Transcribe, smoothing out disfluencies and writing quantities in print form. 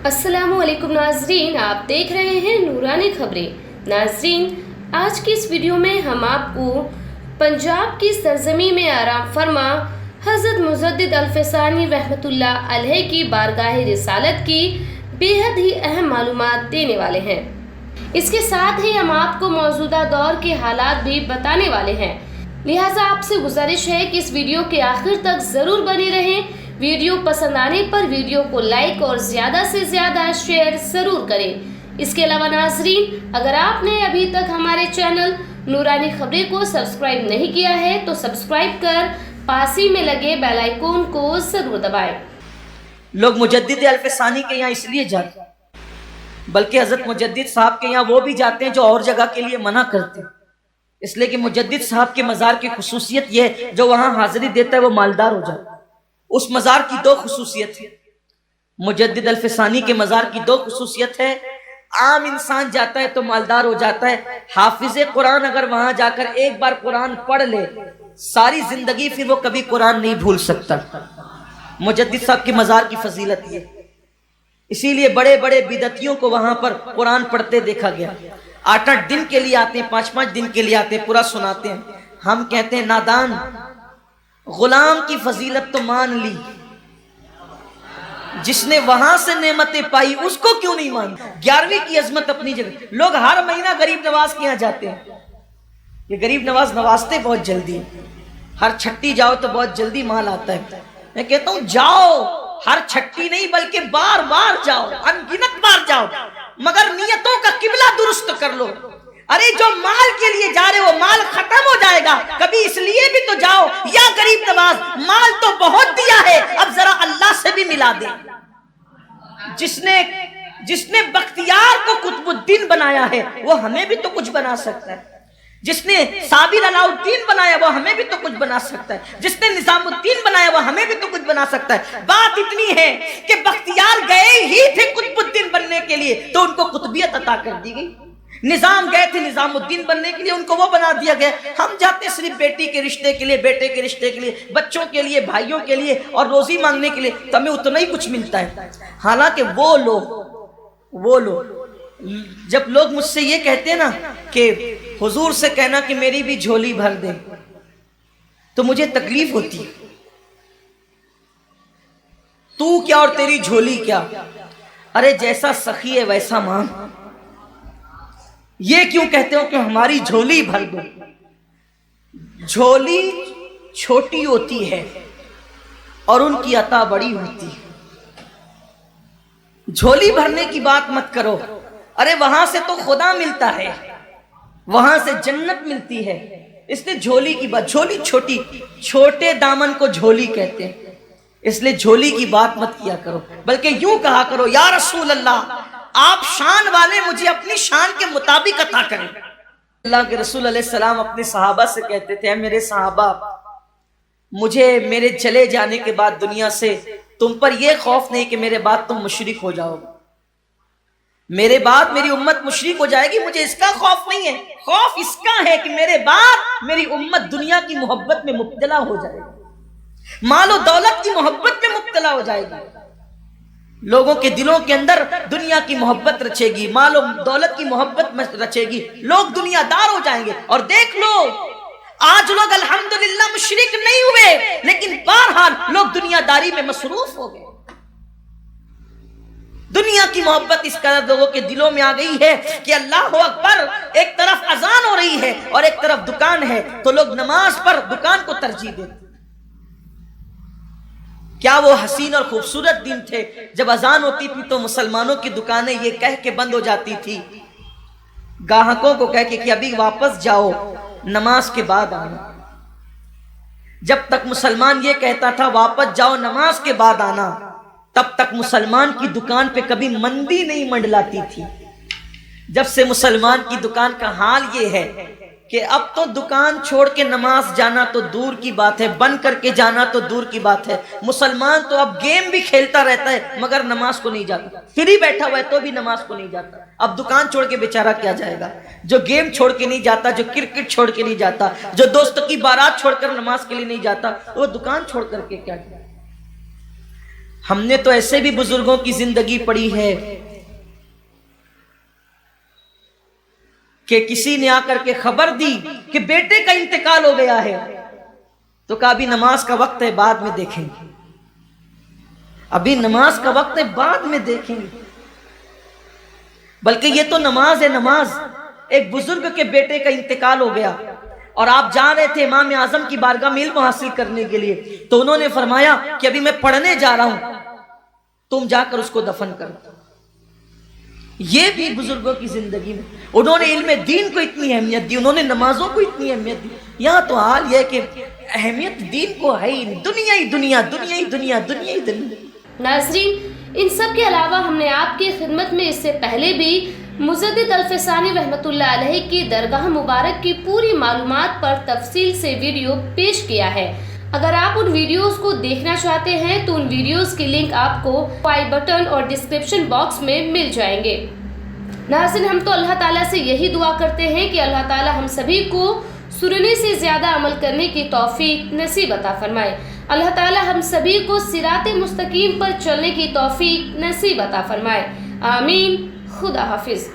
अस्सलाम वालेकुम नाजरीन, आप देख रहे हैं नूरानी खबरें। नाजरीन, आज की इस वीडियो में हम आपको पंजाब की सरजमी में आराम फरमा हज़रत मुजद्दिद अल-फ़सानी रहमतुल्लाह अलैह की बारगाह रिसालत की बेहद ही अहम मालूमात देने वाले हैं। इसके साथ ही हम आपको मौजूदा दौर के हालात भी बताने वाले हैं। लिहाजा आपसे गुजारिश है कि इस वीडियो के आखिर तक ज़रूर बने रहें। वीडियो पसंद आने पर वीडियो को लाइक और ज़्यादा से ज़्यादा शेयर ज़रूर करें। इसके अलावा नाजरीन, अगर आपने अभी तक हमारे चैनल नूरानी खबरें को सब्सक्राइब नहीं किया है तो सब्सक्राइब कर पास ही में लगे बेल आइकन को ज़रूर दबाएं। लोग मुजद्दिद अल-फ़सानी के यहाँ इसलिए जाते हैं, बल्कि हज़रत मुजद्दिद साहब के यहाँ वो भी जाते हैं जो और जगह के लिए मना करते हैं। इसलिए कि मुजद्दिद साहब के मज़ार की खुसूसियत ये है, जो वहाँ हाज़िरी देता है वो मालदार हो जाता है। उस मज़ार की दो खुसूसियत है। मुजद्दिद अल-फ़सानी के मज़ार की दो खुसूसियत है। आम इंसान जाता है तो मालदार हो जाता है। हाफिज़े कुरान अगर वहां जाकर एक बार कुरान पढ़ ले, सारी जिंदगी फिर वो कभी कुरान नहीं भूल सकता। मुजद्दिद साहब की मज़ार की फजीलत ये, इसीलिए बड़े बड़े बिदतियों को वहां पर कुरान पढ़ते देखा गया। 8-8 दिन के लिए आते हैं, 5-5 दिन के लिए आते हैं, पूरा सुनाते हैं। हम कहते हैं नादान, गुलाम की फजीलत तो मान ली, जिसने वहां से नेमतें पाई उसको क्यों नहीं मान। 11वीं की अजमत अपनी जगह। लोग हर महीना गरीब नवाज के यहाँ जाते हैं, ये गरीब नवाज नवाजते बहुत जल्दी। हर छट्टी जाओ तो बहुत जल्दी माल आता है। मैं कहता हूं जाओ, हर छट्टी नहीं बल्कि बार बार जाओ, अनगिनत बार जाओ, मगर नियतों का किबला दुरुस्त कर लो। अरे जो माल के लिए जा रहे हो, माल खत्म हो जाएगा, कभी इसलिए भी तो जाओ। या गरीब नवाज, माल तो बहुत दिया है, अब जरा अल्लाह से भी मिला दे। जिसने बख्तियार को कुतुबुद्दीन बनाया है वो हमें भी तो कुछ बना सकता है। जिसने साबिर अलाउद्दीन बनाया वो हमें भी तो कुछ बना सकता है। जिसने निजामुद्दीन बनाया वो हमें भी तो कुछ बना सकता है। बात इतनी है कि बख्तियार गए ही थे कुतुबुद्दीन बनने के लिए, तो उनको कुतुबियत अता कर दी गई। निजाम गए थे निजामुद्दीन बनने के लिए, उनको वो बना दिया गया। हम जाते सिर्फ बेटी के रिश्ते के लिए, बेटे के रिश्ते के लिए, बच्चों के लिए, भाइयों के लिए और रोजी मांगने के लिए, तो हमें उतना ही कुछ मिलता है। हालांकि वो लोग जब लोग मुझसे ये कहते हैं ना कि हुजूर से कहना कि मेरी भी झोली भर दे, तो मुझे तकलीफ होती है। तू क्या और तेरी झोली क्या? अरे जैसा सखी है वैसा मांग। ये क्यों कहते हो कि हमारी झोली भर दो? झोली छोटी होती है और उनकी अता बड़ी होती है। झोली भरने की बात मत करो। अरे वहां से तो खुदा मिलता है, वहां से जन्नत मिलती है। इसलिए झोली की बात, झोली छोटी, छोटे दामन को झोली कहते हैं, इसलिए झोली की बात मत किया करो, बल्कि यूं कहा करो, या रसूल अल्लाह, आप शान वाले, मुझे अपनी शान के मुताबिक अता करें। अल्लाह के रसूल अलैहिस्सलाम अपने सहाबा से कहते थे, मेरे सहाबा, मुझे मेरे चले जाने के बाद दुनिया से तुम पर यह खौफ नहीं कि मेरे बाद तुम मुशरिक हो जाओगे। मेरे बाद मेरी उम्मत मुशरिक हो जाएगी, मुझे इसका खौफ नहीं है। खौफ इसका है कि मेरे बाद मेरी उम्मत दुनिया की मोहब्बत में मुब्तला हो जाएगी, मालो दौलत की मोहब्बत में मुब्तला हो जाएगी। लोगों के दिलों के अंदर दुनिया की मोहब्बत रचेगी, मालो दौलत की मोहब्बत में रचेगी, लोग दुनियादार हो जाएंगे। और देख लो, आज लोग अल्हम्दुलिल्लाह मुशरिक नहीं हुए, लेकिन बहरहाल लोग दुनियादारी में मसरूफ हो गए। दुनिया की मोहब्बत इस कदर लोगों के दिलों में आ गई है कि अल्लाह अकबर, एक तरफ अजान हो रही है और एक तरफ दुकान है, तो लोग नमाज पर दुकान को तरजीह देते। क्या वो हसीन और खूबसूरत दिन थे जब अजान होती थी तो मुसलमानों की दुकानें ये कह के बंद हो जाती थी, ग्राहकों को कह के कि अभी वापस जाओ, नमाज के बाद आना। जब तक मुसलमान ये कहता था वापस जाओ, नमाज के बाद आना, तब तक मुसलमान की दुकान पे कभी मंदी नहीं मंडलाती थी। जब से मुसलमान की दुकान का हाल ये है कि अब तो दुकान छोड़ के नमाज जाना तो दूर की बात है, बंद करके जाना तो दूर की बात है। मुसलमान तो अब गेम भी खेलता रहता है मगर नमाज को नहीं जाता, फ्री बैठा हुआ है तो भी नमाज को नहीं जाता। अब दुकान छोड़ के बेचारा क्या जाएगा? जो गेम छोड़ के नहीं जाता, जो क्रिकेट छोड़ के नहीं जाता, जो दोस्तों की बारात छोड़कर नमाज के लिए नहीं जाता, वो दुकान छोड़ करके क्या जाए? ہم نے تو ایسے بھی بزرگوں کی زندگی پڑھی ہے کہ کسی نے آ کر کے خبر دی کہ بیٹے کا انتقال ہو گیا ہے، تو کہا ابھی نماز کا وقت ہے، بعد میں دیکھیں گے، ابھی نماز کا وقت ہے، بعد میں دیکھیں گے۔ بلکہ یہ تو نماز ہے، نماز۔ ایک بزرگ کے بیٹے کا انتقال ہو گیا اور آپ جا رہے تھے امام اعظم کی بارگاہ میں علم حاصل کرنے کے لیے، تو انہوں نے فرمایا کہ ابھی میں پڑھنے جا رہا ہوں، تم جا کر اس کو دفن کرو۔ یہ بھی بزرگوں کی زندگی میں انہوں نے علم دین کو اتنی اہمیت دی، انہوں نے نمازوں کو اتنی اہمیت دی۔ یہاں تو حال یہ کہ اہمیت دین کو ہے ہی نہیں، دنیا ہی دنیا، دنیا ہی دنیا، دنیا ہی دنیا۔ ناظرین، ان سب کے علاوہ ہم نے آپ کی خدمت میں اس سے پہلے بھی مجدد الفسانی رحمۃ اللہ علیہ کی درگاہ مبارک کی پوری معلومات پر تفصیل سے ویڈیو پیش کیا ہے۔ اگر آپ ان ویڈیوز کو دیکھنا چاہتے ہیں تو ان ویڈیوز کی لنک آپ کو آئی بٹن اور ڈسکرپشن باکس میں مل جائیں گے۔ ناظرین، ہم تو اللہ تعالیٰ سے یہی دعا کرتے ہیں کہ اللہ تعالیٰ ہم سبھی کو سننے سے زیادہ عمل کرنے کی توفیق نصیب عطا فرمائے۔ اللہ تعالیٰ ہم سبھی کو صراط مستقیم پر چلنے کی توفیق نصیب عطا فرمائے۔ آمین۔ خدا حافظ۔